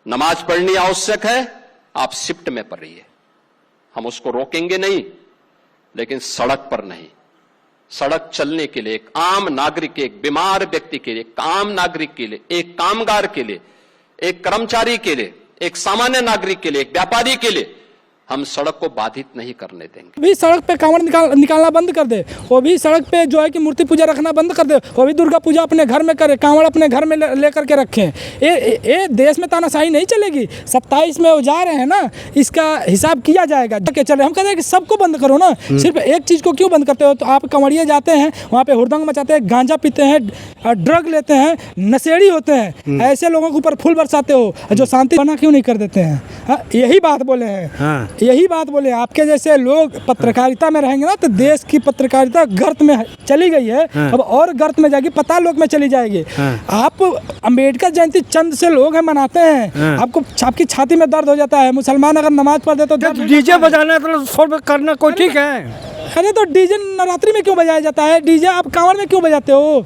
नमाज पढ़नी आवश्यक है, आप शिफ्ट में पढ़िए, हम उसको रोकेंगे नहीं, लेकिन सड़क पर नहीं। सड़क चलने के लिए एक आम नागरिक के, एक बीमार व्यक्ति के लिए, एक आम नागरिक के लिए, एक कामगार के लिए, एक कर्मचारी के लिए, एक सामान्य नागरिक के लिए, एक व्यापारी के लिए हम सड़क को बाधित नहीं करने देंगे। भी सड़क पे कांवड़ निकालना बंद कर दे, वो भी सड़क पे जो है कि मूर्ति पूजा रखना बंद कर दे, वो भी दुर्गा पूजा अपने घर में करे, कांवड़ अपने घर में लेकर के रखें। ये देश में तानाशाही नहीं चलेगी। 27 में वो जा रहे हैं ना, इसका हिसाब किया जाएगा। चले हम कहते हैं कि सबको बंद करो ना, सिर्फ एक चीज़ को क्यों बंद करते हो? तो आप कंवरिया जाते हैं, वहाँ पे हुड़दंग मचाते हैं, गांजा पीते हैं, ड्रग लेते हैं, नशेड़ी होते हैं, ऐसे लोगों के ऊपर फूल बरसाते हो, जो शांति बना क्यों नहीं कर देते हैं? यही बात बोले हैं, यही बात बोले। आपके जैसे लोग पत्रकारिता में रहेंगे ना, तो देश की पत्रकारिता गर्त में चली गई है, अब और गर्त में जाएगी, पता लोग में चली जाएगी। आप अंबेडकर जयंती चंद से लोग हैं मनाते हैं, आपकी छाती में दर्द हो जाता है। मुसलमान अगर नमाज पढ़ दे तो डीजे बजाना तो शोर करना कोई ठीक है? अरे तो डीजे नवरात्रि में क्यों बजाया जाता है? डीजे आप कांवड़ में क्यों बजाते हो?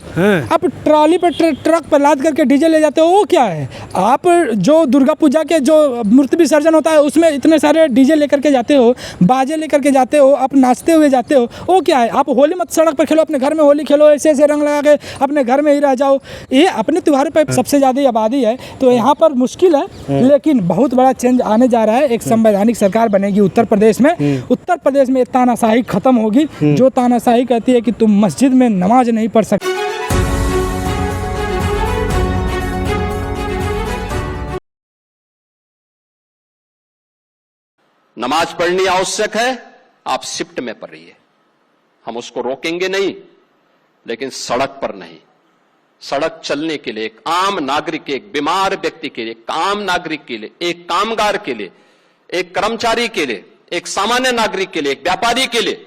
आप ट्रॉली पे ट्रक पर लाद करके डीजे ले जाते हो, वो क्या है? आप जो दुर्गा पूजा के जो मूर्ति विसर्जन होता है उसमें इतने सारे डीजे लेकर के जाते हो, बाजे लेकर के जाते हो, आप नाचते हुए जाते हो, वो क्या है? आप होली मत सड़क पर खेलो, अपने घर में होली खेलो, ऐसे ऐसे रंग लगा के अपने घर में ही रह जाओ। ये अपने त्योहार पर सबसे ज़्यादा आबादी है, तो यहाँ पर मुश्किल है, लेकिन बहुत बड़ा चेंज आने जा रहा है। एक संवैधानिक सरकार बनेगी उत्तर प्रदेश में। उत्तर प्रदेश में तानाशाही खत्म होगी, जो तानाशाही कहती है कि तुम मस्जिद में नमाज नहीं पढ़ सकते। नमाज पढ़नी आवश्यक है, आप शिफ्ट में पढ़िए, हम उसको रोकेंगे नहीं, लेकिन सड़क पर नहीं। सड़क चलने के लिए एक आम नागरिक के, एक बीमार व्यक्ति के लिए, एक आम नागरिक के लिए, एक कामगार के लिए, एक कर्मचारी के लिए, एक सामान्य नागरिक के लिए, एक व्यापारी के लिए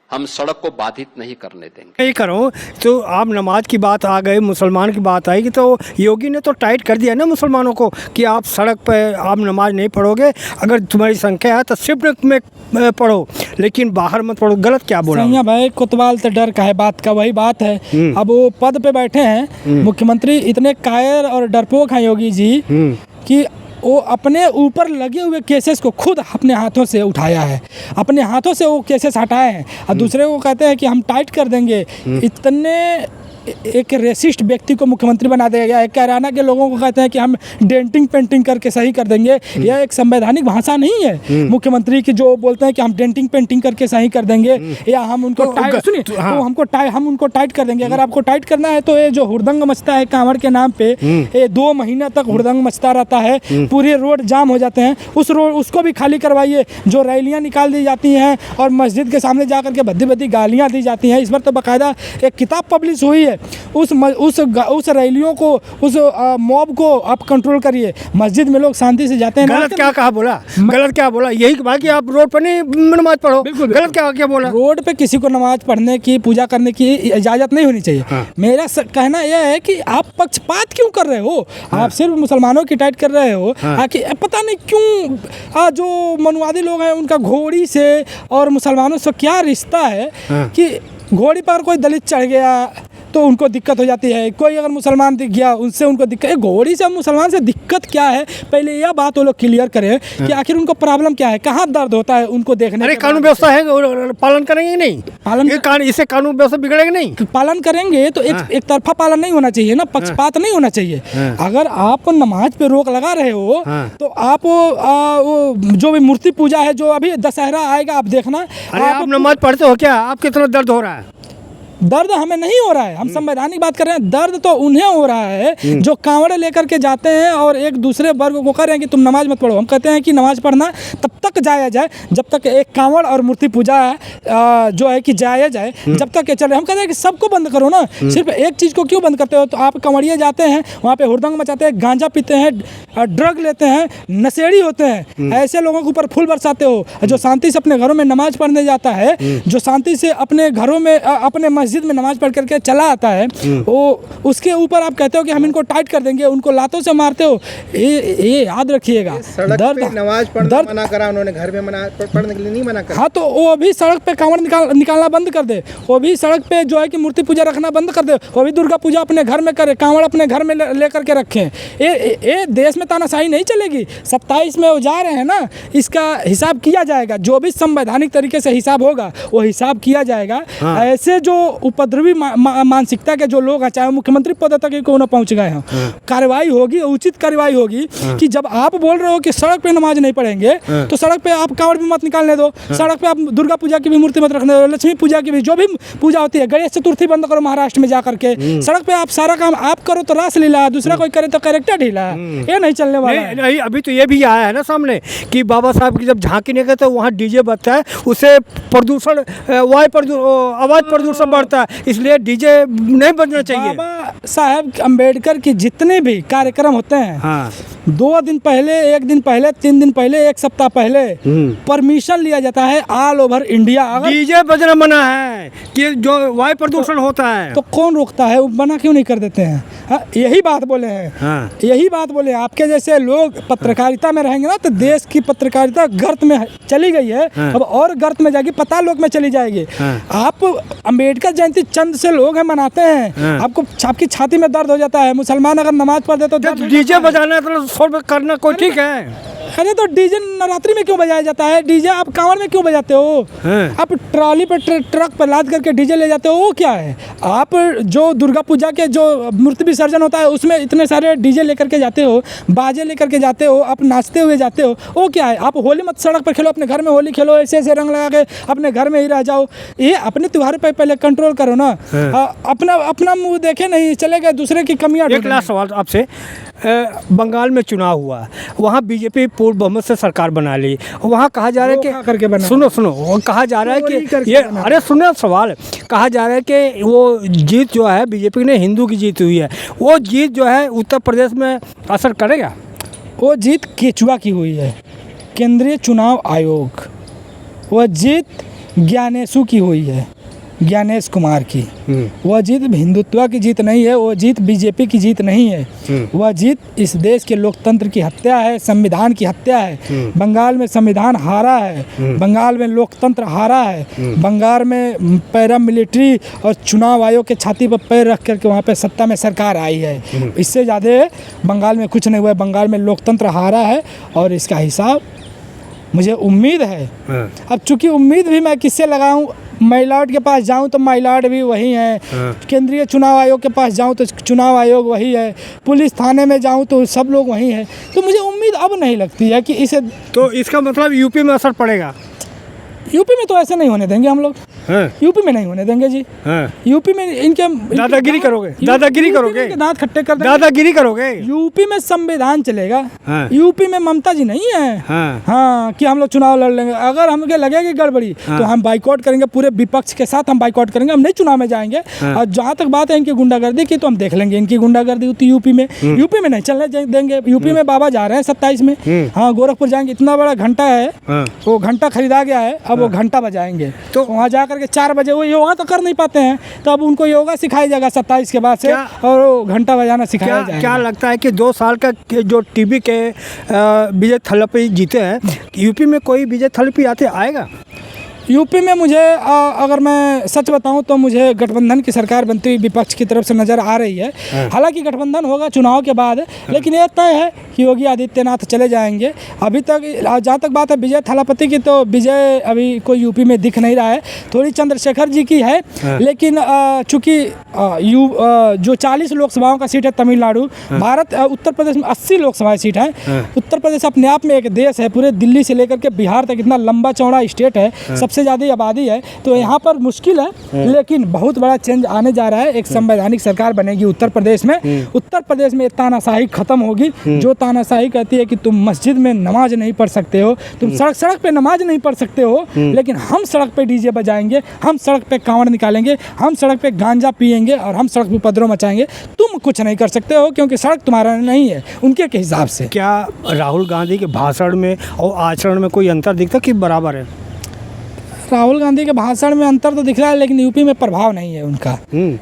हम सड़क को बाधित नहीं करने देंगे। यही करो तो आप नमाज की बात आ गई, मुसलमान की बात आएगी, तो योगी ने तो टाइट कर दिया ना मुसलमानों को कि आप सड़क पर आप नमाज नहीं पढ़ोगे, अगर तुम्हारी संख्या है तो शिफ्ट में पढ़ो, लेकिन बाहर मत पढ़ो। गलत क्या बोला? सही है भाई, कोतवाल तो डर का है, बात का वही बात है। अब वो पद पे बैठे हैं मुख्यमंत्री, इतने कायर और डरपोक हैं योगी जी कि वो अपने ऊपर लगे हुए केसेस को खुद अपने हाथों से उठाया है, अपने हाथों से वो केसेस हटाए हैं, और दूसरे को कहते हैं कि हम टाइट कर देंगे। इतने एक रेसिस्ट व्यक्ति को मुख्यमंत्री बना दिया गया है। कैराना के लोगों को कहते हैं कि हम डेंटिंग पेंटिंग करके सही कर देंगे। यह एक संवैधानिक भाषा नहीं है मुख्यमंत्री की, जो बोलते हैं कि हम डेंटिंग पेंटिंग करके सही कर देंगे, या हम उनको सुनिए तो हम उनको टाइट कर देंगे। अगर आपको टाइट करना है तो ये जो हुड़दंग मचता है कांवड़ के नाम पे, ये 2 महीने तक हुड़दंग मचता रहता है, पूरे रोड जाम हो जाते हैं, उसको भी खाली करवाइए। जो रैलियाँ निकाल दी जाती हैं और मस्जिद के सामने जा करके भद्दी भद्दी गालियाँ दी जाती हैं, इस पर तो बाकायदा एक किताब पब्लिश हुई है। उस रैलियों को, उस मॉब को आप कंट्रोल करिए। मस्जिद में लोग शांति से जाते हैं। गलत क्या कहा बोला? गलत क्या बोला? यही कहा कि आप रोड पर नहीं नमाज पढ़ो। बिल्कुल गलत क्या बोला? रोड पे किसी को नमाज पढ़ने की, पूजा करने की इजाजत नहीं होनी चाहिए। मेरा कहना यह है कि आप पक्षपात क्यों कर रहे हो? आप सिर्फ मुसलमानों की टाइट कर रहे हो। पता नहीं क्यों जो मनुवादी लोग हैं उनका घोड़ी से और मुसलमानों से क्या रिश्ता है कि घोड़ी पर कोई दलित चढ़ गया तो उनको दिक्कत हो जाती है, कोई अगर मुसलमान दिख गया उनसे उनको दिक्कत। घोड़ी से मुसलमान से दिक्कत क्या है? पहले यह बात वो लोग क्लियर करें कि आखिर उनको प्रॉब्लम क्या है, कहाँ दर्द होता है उनको देखने। अरे कानून व्यवस्था है, पालन करेंगे नहीं? इससे कानून व्यवस्था बिगड़ेगा नहीं? पालन करेंगे तो एक तरफा पालन नहीं होना चाहिए ना, पक्षपात नहीं होना चाहिए। अगर आप नमाज पे रोक लगा रहे हो तो आप जो भी मूर्ति पूजा है, जो अभी दशहरा आएगा आप देखना। आप नमाज पढ़ते हो क्या? आप कितना दर्द हो रहा है? दर्द हमें नहीं हो रहा है, हम संवैधानिक बात कर रहे हैं। दर्द तो उन्हें हो रहा है जो कांवड़ लेकर के जाते हैं और एक दूसरे वर्ग को कह रहे हैं कि तुम नमाज मत पढ़ो। हम कहते हैं कि नमाज पढ़ना तब तक जायज़ है जब तक एक कांवड़ और मूर्ति पूजा जो है कि जायज़ है, जब तक ये चले। हम कहते हैं कि सबको बंद करो ना, सिर्फ एक चीज़ को क्यों बंद करते हो? तो आप कंवरिया जाते हैं, वहाँ पे हुड़दंग मचाते हैं, गांजा पीते हैं, ड्रग लेते हैं, नशेड़ी होते हैं, ऐसे लोगों के ऊपर फूल बरसाते हो। जो शांति से अपने घरों में नमाज पढ़ने जाता है, जो शांति से अपने घरों में अपने मस्जिद में नमाज पढ़ करके चला आता है, वो उसके ऊपर आप कहते हो कि हम इनको टाइट कर देंगे, उनको लातों से मारते हो। ये याद रखिएगा। सड़क पे नमाज पढ़ना मना करा उन्होंने, घर में पढ़ने के लिए नहीं मना करा। हाँ, तो वो भी सड़क पे कांवड़ निकालना बंद कर दे, वो भी सड़क पे जो है कि मूर्ति पूजा रखना बंद कर दे, वो भी दुर्गा पूजा अपने घर में करे, कांवड़ अपने घर में लेकर के रखें। ये देश में तानाशाही नहीं चलेगी। 27 में वो जा रहे हैं ना, इसका हिसाब किया जाएगा, जो भी संवैधानिक तरीके से हिसाब होगा वो हिसाब किया जाएगा। हाँ। ऐसे जो उपद्रवी मानसिकता के जो लोग हैं, चाहे मुख्यमंत्री पद तक ही क्यों न पहुंच गए हैं, कार्रवाई होगी, उचित कार्रवाई होगी। कि जब आप बोल रहे हो कि सड़क पे नमाज नहीं पढ़ेंगे, तो सड़क पे आप कांवड़ भी मत निकालने दो, सड़क पे आप दुर्गा पूजा की भी मूर्ति मत रखने दो, लक्ष्मी पूजा की भी, जो भी पूजा होती है, गणेश चतुर्थी बंद करो महाराष्ट्र में जा करके। सड़क पे आप सारा काम आप करो तो रासलीला, दूसरा कोई करे तो कैरेक्टर ढीला, ये नहीं चलने वाला है। नहीं, अभी तो ये भी आया है ना सामने कि बाबा साहब की जब झांकी निकले तो वहाँ डीजे बजता है, उससे प्रदूषण, आवाज प्रदूषण बढ़ता है, इसलिए डीजे नहीं बजना चाहिए। बाबा साहब अम्बेडकर की जितने भी कार्यक्रम होते हैं, हाँ, 2 दिन पहले, 1 दिन पहले, 3 दिन पहले, 1 सप्ताह पहले परमिशन लिया जाता है ऑल ओवर इंडिया। अगर डीजे बजना मना है कि जो वायु प्रदूषण होता है, तो कौन रोकता है? वो मना क्यों नहीं कर देते हैं? हाँ, यही बात बोले हैं। हाँ। यही बात बोले। आपके जैसे लोग पत्रकारिता में रहेंगे ना, तो देश की पत्रकारिता गर्त में चली गई है। हाँ। अब और गर्त में जाएगी, पता लोग में चली जाएगी। हाँ। आप अम्बेडकर जयंती चंद से लोग हैं मनाते हैं। हाँ। आपकी छाती में दर्द हो जाता है। मुसलमान अगर नमाज पढ़ दे तो डीजे बजाना तो शोर करना कोई ठीक है? अरे तो डीजे नवरात्रि में क्यों बजाया जाता है? डीजे आप कांवड़ में क्यों बजाते हो? आप ट्रॉली पे ट्रक पर लाद करके डीजे ले जाते हो, वो क्या है? आप जो दुर्गा पूजा के जो मूर्ति विसर्जन होता है उसमें इतने सारे डीजे लेकर के जाते हो, बाजे लेकर के जाते हो, आप नाचते हुए जाते हो, वो क्या है? आप होली मत सड़क पर खेलो, अपने घर में होली खेलो, ऐसे ऐसे रंग लगा के अपने घर में ही रह जाओ। ये अपने त्योहार पे पहले कंट्रोल करो ना। अपना मुँह देखे नहीं चलेगा, दूसरे की कमियाँ। एक लास्ट सवाल आपसे, बंगाल में चुनाव हुआ, वहाँ बीजेपी पूर्ण बहुमत से सरकार बना ली, वहाँ कहा जा रहा है कि सुनो वो कहा जा रहा है कि ये, अरे सुनो सवाल, कहा जा रहा है कि वो जीत जो है बीजेपी ने, हिंदू की जीत हुई है, वो जीत जो है उत्तर प्रदेश में असर करेगा? वो जीत केचुआ की हुई है, केंद्रीय चुनाव आयोग। वह जीत ज्ञानेशु की हुई है, ज्ञानेश कुमार की। वह जीत हिंदुत्व की जीत नहीं है, वह जीत बीजेपी की जीत नहीं है। वह जीत इस देश के लोकतंत्र की हत्या है, संविधान की हत्या है। बंगाल में संविधान हारा है, बंगाल में लोकतंत्र हारा है, बंगाल में पैरामिलिट्री और चुनाव आयोग के छाती पर पैर रख करके वहाँ पे सत्ता में सरकार आई है। इससे ज़्यादा बंगाल में कुछ नहीं हुआ। बंगाल में लोकतंत्र हारा है और इसका हिसाब मुझे उम्मीद है। अब चूँकि उम्मीद भी मैं किससे लगाऊँ, माइलॉर्ड के पास जाऊं तो माइलॉर्ड भी वही है, केंद्रीय चुनाव आयोग के पास जाऊं तो चुनाव आयोग वही है, पुलिस थाने में जाऊं तो सब लोग वही हैं। तो मुझे उम्मीद अब नहीं लगती है कि इसे, तो इसका मतलब यूपी में असर पड़ेगा? यूपी में तो ऐसे नहीं होने देंगे हम लोग। यूपी में नहीं होने देंगे जी। यूपी में इनके दादागिरी करोगे, दादागिरी करोगे, दांत खट्टे कर देंगे, दादागिरी करोगे। यूपी में संविधान चलेगा। यूपी में ममता जी नहीं है। हाँ, कि हम लोग चुनाव लड़ लेंगे। अगर हमें लगेगी गड़बड़ी तो हम बाइकआउट करेंगे, पूरे विपक्ष के साथ हम बाइकआउट करेंगे, हम नहीं चुनाव में जाएंगे। और जहाँ तक बात है इनकी गुंडागर्दी की, तो हम देख लेंगे इनकी गुंडागर्दी होती यूपी में। यूपी में नहीं चलने देंगे। यूपी में बाबा जा रहे हैं 27 में। हाँ, गोरखपुर जाएंगे, इतना बड़ा घंटा है, वो घंटा खरीदा गया है, अब वो घंटा बजाएंगे। तो वहाँ जा करके 4 बजे, वो योगा तो कर नहीं पाते हैं, तो अब उनको योगा सिखाया जाएगा 27 के बाद से, और वो घंटा बजाना सिखाया जाएगा। क्या लगता है कि 2 साल का जो टीबी के विजय थलपति जीते हैं, यूपी में कोई विजय थलपति आएगा? यूपी में मुझे अगर मैं सच बताऊं तो मुझे गठबंधन की सरकार बनती हुई विपक्ष की तरफ से नज़र आ रही है। हालांकि गठबंधन होगा चुनाव के बाद, लेकिन यह तय है कि योगी आदित्यनाथ चले जाएंगे। अभी तक जहाँ तक बात है विजय थलापति की, तो विजय अभी कोई यूपी में दिख नहीं रहा है। थोड़ी चंद्रशेखर जी की है, लेकिन चूँकि जो 40 लोकसभाओं का सीट है तमिलनाडु, उत्तर प्रदेश में 80 लोकसभा सीट है। उत्तर प्रदेश अपने आप में एक देश है, पूरे दिल्ली से लेकर के बिहार तक इतना लंबा चौड़ा स्टेट है, सबसे ज़्यादा आबादी है। तो यहाँ पर मुश्किल है, लेकिन बहुत बड़ा चेंज आने जा रहा है। एक संवैधानिक सरकार बनेगी उत्तर प्रदेश में। उत्तर प्रदेश में तानाशाही खत्म होगी। जो तानाशाही कहती है कि तुम मस्जिद में नमाज नहीं पढ़ सकते हो, तुम सड़क पे नमाज नहीं पढ़ सकते हो, लेकिन हम सड़क पे डीजे बजाएंगे, हम सड़क पे कांवड़ निकालेंगे, हम सड़क पे गांजा पिएंगे और हम सड़क पे उपद्रव मचाएंगे, तुम कुछ नहीं कर सकते हो क्योंकि सड़क तुम्हारा नहीं है, उनके के हिसाब से। क्या राहुल गांधी के भाषण में और आचरण में कोई अंतर दिखता कि बराबर है? राहुल गांधी के भाषण में अंतर तो दिख रहा है, लेकिन यूपी में प्रभाव नहीं है उनका।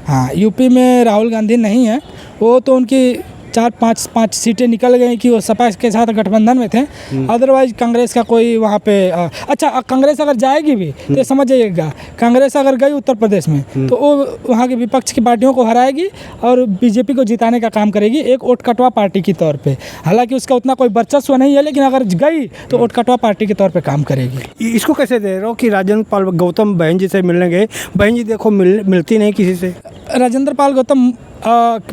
हाँ, यूपी में राहुल गांधी नहीं है, वो तो उनकी 4-5 सीटें निकल गई कि वो सपा के साथ गठबंधन में थे। अदरवाइज कांग्रेस का कोई वहाँ पे अच्छा, कांग्रेस अगर जाएगी भी तो ये समझ जाइएगा, कांग्रेस अगर गई उत्तर प्रदेश में तो वो वहाँ की विपक्ष की पार्टियों को हराएगी और बीजेपी को जिताने का काम करेगी, एक वोट कटवा पार्टी के तौर पे। हालांकि उसका उतना कोई वर्चस्व नहीं है, लेकिन अगर गई तो वोट कटवा पार्टी के तौर पर काम करेगी। इसको कैसे दे रहे हो कि राजेंद्र पाल गौतम बहन जी से मिलने गए, बहन जी देखो मिलती नहीं किसी से। राजेंद्र पाल गौतम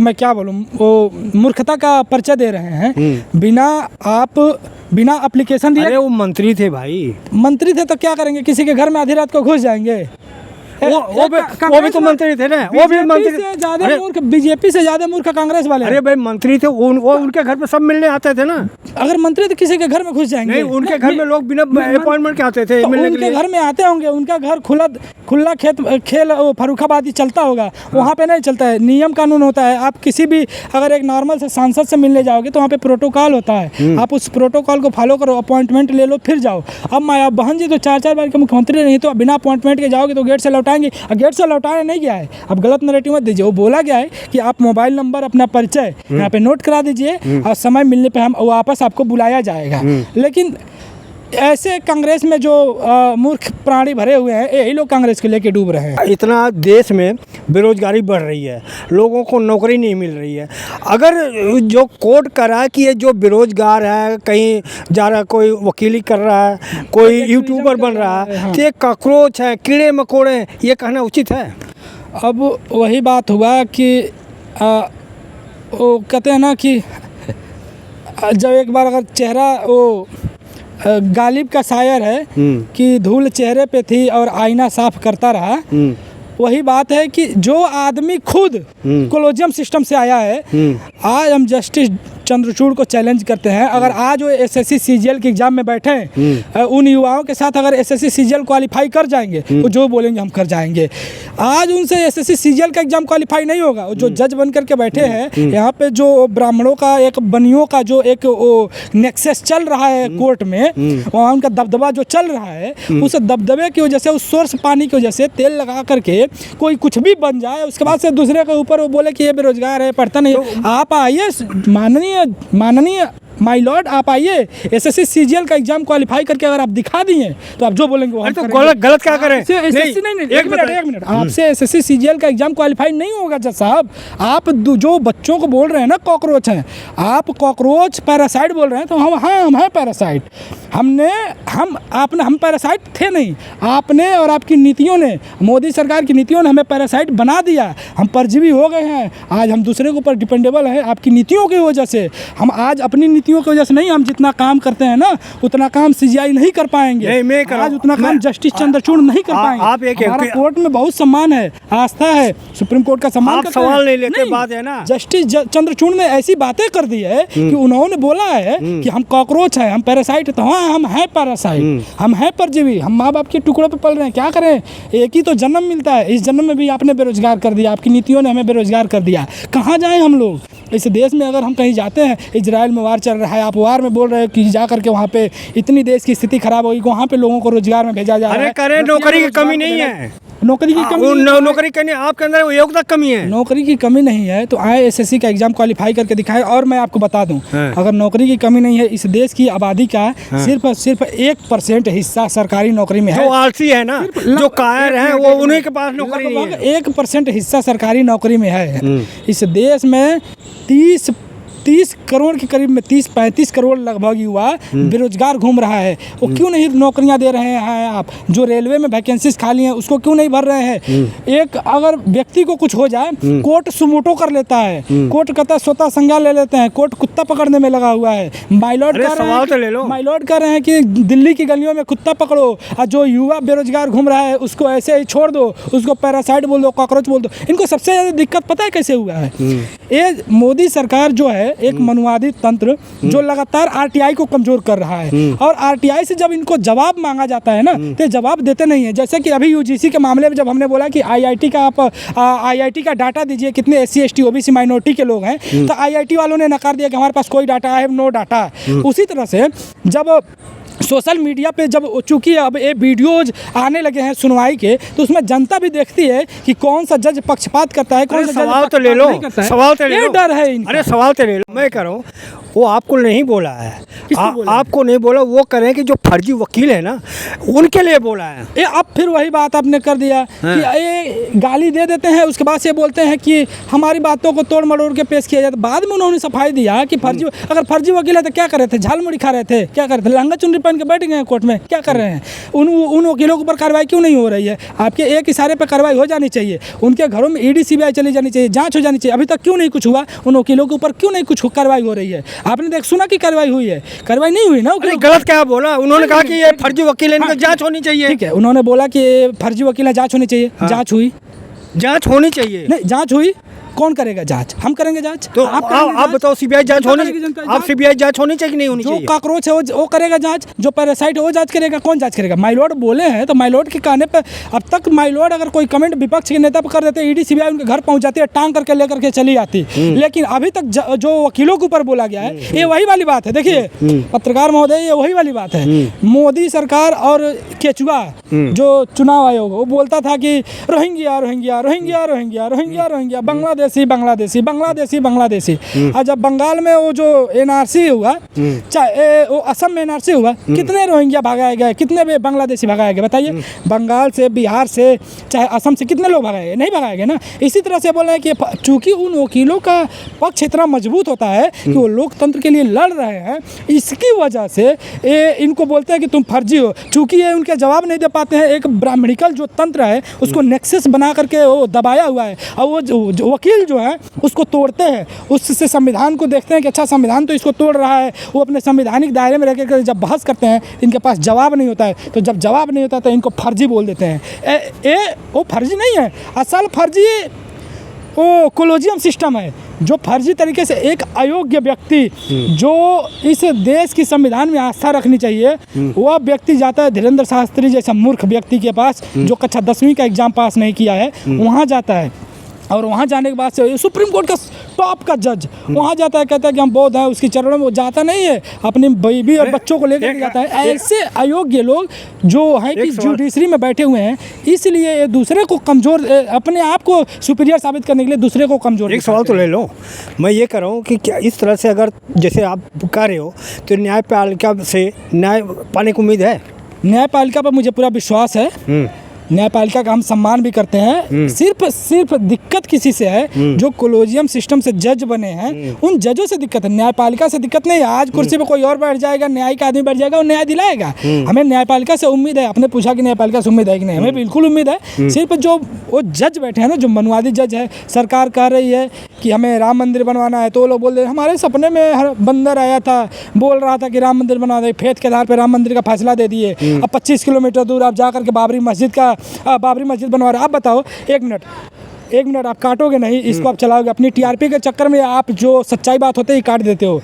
मैं क्या बोलूँ, वो मूर्खता का परिचय दे रहे हैं। बिना एप्लीकेशन दिए। अरे वो मंत्री थे भाई। मंत्री थे तो क्या करेंगे, किसी के घर में आधी रात को घुस जाएंगे। वो भी तो मंत्री थे ना, वो भी मंत्री से ज्यादा मूर्ख, बीजेपी से ज्यादा मूर्ख कांग्रेस वाले। अरे भाई मंत्री थे, वो उनके घर पे सब मिलने आते थे ना। अगर मंत्री तो किसी के घर में घुस जाएंगे? नहीं, उनके घर में लोग बिना अपॉइंटमेंट के आते थे मिलने के लिए। उनके घर में आते होंगे, उनका घर खुला खेल फर्रुखाबादी चलता होगा, वहाँ पे नहीं चलता है। नियम कानून होता है। आप किसी भी अगर एक नॉर्मल से सांसद से मिलने जाओगे तो वहाँ पे प्रोटोकॉल होता है, आप उस प्रोटोकॉल को फॉलो करो, अपॉइंटमेंट ले लो फिर जाओ। अब माया बहन जी तो 4 बार के मुख्यमंत्री नहीं, तो बिना अपॉइंटमेंट के जाओगे तो गेट से लौटाएंगे। गेट से लौटाने नहीं गया है, अब गलत नैरेटिव मत दीजिए। वो बोला गया है कि आप मोबाइल नंबर, अपना परिचय यहाँ पे नोट करा दीजिए और समय मिलने पे हम वापस आपको बुलाया जाएगा। लेकिन ऐसे कांग्रेस में जो मूर्ख प्राणी भरे हुए हैं, यही लोग कांग्रेस के लेके डूब रहे हैं। इतना देश में बेरोजगारी बढ़ रही है, लोगों को नौकरी नहीं मिल रही है। अगर जो कोर्ट कर रहा है कि ये जो बेरोजगार है, कहीं जा रहा है, कोई वकीली कर रहा है, कोई यूट्यूबर बन रहा है, तो ये कॉकरोच है, कीड़े मकोड़े, ये कहना उचित है? अब वही बात हुआ कि वो कहते हैं ना कि जब एक बार अगर चेहरा, वो गालिब का शायर है कि धूल चेहरे पे थी और आईना साफ करता रहा। वही बात है कि जो आदमी खुद कोलोजियम सिस्टम से आया है, आज हम जस्टिस चंद्रचूड़ को चैलेंज करते हैं। अगर आज वो एसएससी सीजीएल के एग्जाम में बैठे हैं, उन युवाओं के साथ अगर एसएससी सीजीएल क्वालिफाई कर जाएंगे तो जो बोलेंगे हम कर जाएंगे। आज उनसे एसएससी सीजीएल का एग्जाम क्वालिफाई नहीं होगा। जो जज बन करके बैठे हैं यहाँ पे, जो ब्राह्मणों का एक बनियों का जो एक नेक्सस चल रहा है कोर्ट में, वहाँ उनका दबदबा जो चल रहा है, उस दबदबे की वजह से, उस सोर्स पानी की वजह से तेल लगा करके कोई कुछ भी बन जाए, उसके बाद से दूसरे के ऊपर वो बोले कि ये बेरोजगार है, पढ़ता नहीं है। आप आइए माननीय माय लॉर्ड, आप आइए, एसएससी सीजीएल का एग्जाम क्वालिफाई करके अगर आप दिखा दिए तो आप जो बोलेंगे वो तो गलत क्या करें? एक मिनट, आपसे एसएससी सीजीएल का एग्जाम क्वालिफाई नहीं होगा जज साहब। आप जो बच्चों को बोल रहे हैं ना कॉकरोच हैं, आप कॉकरोच पैरासाइट बोल रहे हैं, तो हम हैं पैरासाइट। हम पैरासाइट थे नहीं, आपने और आपकी नीतियों ने, मोदी सरकार की नीतियों ने हमें पैरासाइट बना दिया। हम परजीवी हो गए हैं, आज हम दूसरे के ऊपर डिपेंडेबल हैं आपकी नीतियों की वजह से। हम आज अपनी नीतियों की वजह से नहीं, हम जितना काम करते हैं ना उतना काम सीजीआई नहीं कर पाएंगे। आज उतना काम जस्टिस चंद्रचूड़ नहीं कर पाएंगे। हमारा कोर्ट में बहुत सम्मान है, आस्था है, सुप्रीम कोर्ट का सम्मान करते हैं। सवाल नहीं लेते, बात है ना। जस्टिस चंद्रचूड़ ने ऐसी बातें कर दी है कि उन्होंने बोला है कि हम कॉकरोच हैं, हम पैरासाइट। तो हाँ, हम हैं पैरासाइट, हम हैं परजीवी, हम माँ बाप के टुकड़े पे पल रहे हैं। क्या करें, एक ही तो जन्म मिलता है। इस जन्म में भी आपने बेरोजगार कर दिया, आपकी नीतियों ने हमें बेरोजगार कर दिया। कहाँ जाएं हम लोग? इस देश में अगर हम कहीं जाते हैं, इजराइल में वार चल रहा है, आप वार में बोल रहे हो कि जा करके वहाँ पे इतनी देश की स्थिति खराब होगी, वहाँ पे लोगों को रोजगार में भेजा जा रहा है। अरे नौकरी की कमी नहीं है, नौकरी की कमी, नौकरी करने आपके अंदर योग्यता कमी है। नौकरी की कमी नहीं है तो आए एसएससी का एग्जाम क्वालिफाई करके दिखाए। और मैं आपको बता दूं, अगर नौकरी की कमी नहीं है, इस देश की आबादी का सिर्फ 1% हिस्सा सरकारी नौकरी में है। जो आलसी है ना, जो कायर है, वो उन्हीं के पास नौकरी नहीं है। 1% हिस्सा सरकारी नौकरी में है। इस देश में 30 करोड़ के करीब में 30-35 करोड़ लगभग युवा बेरोजगार घूम रहा है। वो क्यों नहीं नौकरियां दे रहे हैं? आप जो रेलवे में वैकेंसीज खाली हैं उसको क्यों नहीं भर रहे हैं? एक अगर व्यक्ति को कुछ हो जाए, कोर्ट सुमोटो कर लेता है, कोर्ट कहता स्वतः संज्ञान ले लेते हैं, कोर्ट कुत्ता पकड़ने में लगा हुआ है। माइलॉर्ड कह रहे हैं कि दिल्ली की गलियों में कुत्ता पकड़ो, और जो युवा बेरोजगार घूम रहा है उसको ऐसे ही छोड़ दो, उसको पैरासाइट बोल दो, कॉकरोच बोल दो। इनको सबसे ज्यादा दिक्कत पता है कैसे हुआ है? ये मोदी सरकार जो है एक मनुवादी तंत्र जो लगातार आरटीआई को कमजोर कर रहा है, और आरटीआई से जब इनको जवाब मांगा जाता है ना तो जवाब देते नहीं है। जैसे कि अभी यूजीसी के मामले में जब हमने बोला कि आईआईटी का डाटा दीजिए, कितने एससी एसटी ओबीसी माइनॉरिटी के लोग हैं, तो आईआईटी वालों ने नकार दिया कि हमारे पास कोई डाटा है, नो डाटा। उसी तरह से जब सोशल मीडिया पे जब चूंकि अब ये वीडियोज आने लगे हैं सुनवाई के, तो उसमें जनता भी देखती है कि कौन सा जज पक्षपात करता है, कौन सा सवाल तो ले लो, सवाल तो ले लो, डर है इनका। अरे सवाल तो ले लो, मैं कह रहा हूँ वो आपको नहीं बोला है, आपको नहीं बोला, वो करें कि जो फर्जी वकील है ना उनके लिए बोला है। ये अब फिर वही बात आपने कर दिया कि ये गाली दे देते हैं, उसके बाद से बोलते हैं कि हमारी बातों को तोड़ मरोड़ के पेश किया जाता। बाद में उन्होंने सफाई दिया कि फर्जी, अगर फर्जी वकील है तो क्या कर रहे थे, झाल मुड़ी खा रहे थे, क्या कर रहे थे, लहंगा चुनरी पहन के बैठ गए कोर्ट में, क्या कर रहे हैं? उन वकीलों के ऊपर कार्रवाई क्यों नहीं हो रही है? आपके एक इशारे पर कार्रवाई हो जानी चाहिए, उनके घरों में ईडी सीबीआई चली जानी चाहिए, जाँच हो जानी चाहिए। अभी तक क्यों नहीं कुछ हुआ? उन वकीलों के ऊपर क्यों नहीं कुछ कार्रवाई हो रही है? आपने देख सुना कि कार्रवाई हुई है? कार्रवाई नहीं हुई ना। गलत क्या बोला उन्होंने? कहा कि ये फर्जी वकील है, इनकी जांच होनी चाहिए। ठीक है, उन्होंने बोला कि फर्जी वकील है, जांच होनी चाहिए। जांच हुई? जांच होनी चाहिए। नहीं, जांच हुई? कौन करेगा जांच? हम करेंगे जांच। तो आप बताओ, सीबीआई जांच होनी, आप सीबीआई जांच होनी चाहिए कि नहीं होनी चाहिए? जो काकरोच है वो करेगा जांच, जो पैरासाइट है वो जांच करेगा। कौन जांच करेगा? माइलॉर्ड बोले हैं तो माइलॉर्ड के कहने पे अब तक माइलॉर्ड अगर कोई कमेंट विपक्ष के नेता पर कर देते, ईडी सीबीआई उनके घर पहुंच जाती है, टांग करके लेकर के चली आती। लेकिन अभी तक जो वकीलों के ऊपर बोला गया है, ये वही वाली बात है। देखिए पत्रकार महोदय, ये वही वाली बात है। मोदी सरकार और केचुआ जो चुनाव आयोग, वो बोलता था कि Rohingya Rohingya Rohingya Rohingya Rohingya Rohingya, Bangladeshi Bangladeshi Bangladeshi Bangladeshi. और जब बंगाल में वो जो एनआरसी हुआ, चाहे वो असम में एनआरसी हुआ, कितने रोहिंग्या भगाए गए, कितने बांग्लादेशी भगाए गए? बताइए। बंगाल से, बिहार से, चाहे असम से कितने लोग भगाए गए? नहीं भगाए गए ना। इसी तरह से बोल रहे हैं कि चूंकि उन वकीलों का पक्ष इतना मजबूत होता है कि वो लोकतंत्र के लिए लड़ रहे हैं, इसकी वजह से ये इनको बोलते हैं कि तुम फर्जी हो। चूंकि ये उनके जवाब नहीं दे पाते हैं, एक ब्राह्मणिकल जो तंत्र है उसको नेक्सस बना करके वो दबाया हुआ है, और वो जो वकील जो है उसको तोड़ते हैं, उससे संविधान को देखते हैं कि अच्छा संविधान तो इसको तोड़ रहा है। वो अपने संवैधानिक दायरे में रहकर जब बहस करते हैं, इनके पास जवाब नहीं होता है, तो जब जवाब नहीं होता तो इनको फर्जी बोल देते हैं। वो फर्जी नहीं है, असल फर्जी वो कोलोजियम सिस्टम है, जो फर्जी तरीके से एक अयोग्य व्यक्ति जो इस देश की संविधान में आस्था रखनी चाहिए, वह व्यक्ति जाता है धीरेन्द्र शास्त्री जैसा मूर्ख व्यक्ति के पास जो कक्षा 10वीं का एग्जाम पास नहीं किया है, वहाँ जाता है। और वहाँ जाने के बाद से सुप्रीम कोर्ट का टॉप का जज वहाँ जाता है, कहता है कि हम बौद्ध हैं, उसकी चरणों में वो जाता नहीं है, अपनी बीवी और बच्चों को लेकर जाता है। ऐसे अयोग्य लोग जो है कि जुडिशरी में बैठे हुए हैं, इसलिए दूसरे को कमज़ोर, अपने आप को सुपीरियर साबित करने के लिए दूसरे को कमज़ोर। एक सवाल तो ले लो, मैं ये कह रहा हूँ कि क्या इस तरह से अगर जैसे आप कह रहे हो तो न्यायपालिका से न्याय पाने की उम्मीद है? न्यायपालिका पर मुझे पूरा विश्वास है, न्यायपालिका का हम सम्मान भी करते हैं। सिर्फ दिक्कत किसी से है जो कोलोजियम सिस्टम से जज बने हैं, उन जजों से दिक्कत है, न्यायपालिका से दिक्कत नहीं है। आज कुर्सी पे कोई और बैठ जाएगा, न्यायिक आदमी बैठ जाएगा, वो न्याय दिलाएगा। हमें न्यायपालिका से उम्मीद है। आपने पूछा कि न्यायपालिका से उम्मीद है कि नहीं, हमें बिल्कुल उम्मीद है। सिर्फ जो वो जज बैठे हैं ना, जो मनवादी जज है, सरकार कह रही है कि हमें राम मंदिर बनवाना है, तो वो लोग बोल रहे हैं हमारे सपने में हर बंदर आया था, बोल रहा था कि राम मंदिर बना दे, फेथ के आधार पर राम मंदिर का फैसला दे दिए। अब 25 किलोमीटर दूर आप जा करके बाबरी मस्जिद बनवा रहे। आप बताओ, एक मिनट आप काटोगे नहीं, इसको आप चलाओगे। अपनी टीआरपी के चक्कर में आप जो सच्चाई बात होते ही काट देते हो।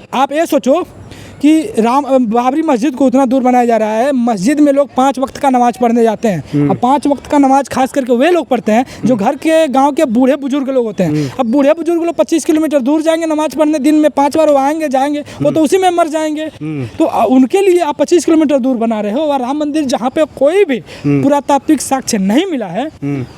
आप ये सोचो कि बाबरी मस्जिद को उतना दूर बनाया जा रहा है, मस्जिद में लोग 5 वक्त का नमाज पढ़ने जाते हैं। अब 5 वक्त का नमाज खास करके वे लोग पढ़ते हैं जो घर के गांव के बूढ़े बुजुर्ग लोग होते हैं। अब बूढ़े बुजुर्ग लोग 25 किलोमीटर दूर जाएंगे नमाज पढ़ने, दिन में 5 बार वो आएंगे जाएंगे, वो तो उसी में मर जाएंगे। तो उनके लिए आप 25 किलोमीटर दूर बना रहे हो, और राम मंदिर जहाँ पे कोई भी पुरातात्विक साक्ष्य नहीं मिला है,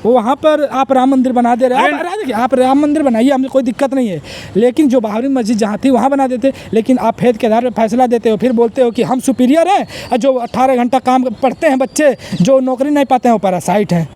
वो वहाँ पर आप राम मंदिर बना दे रहे हैं। आप राम मंदिर बनाइए, हमें कोई दिक्कत नहीं है, लेकिन जो बाबरी मस्जिद जहाँ थी वहाँ बना देते। लेकिन आप फेथ के आधार पर फैसला देते हो, फिर बोलते हो कि हम सुपीरियर हैं, जो 18 घंटा काम पढ़ते हैं बच्चे जो नौकरी नहीं पाते हैं वो पैरासाइट हैं।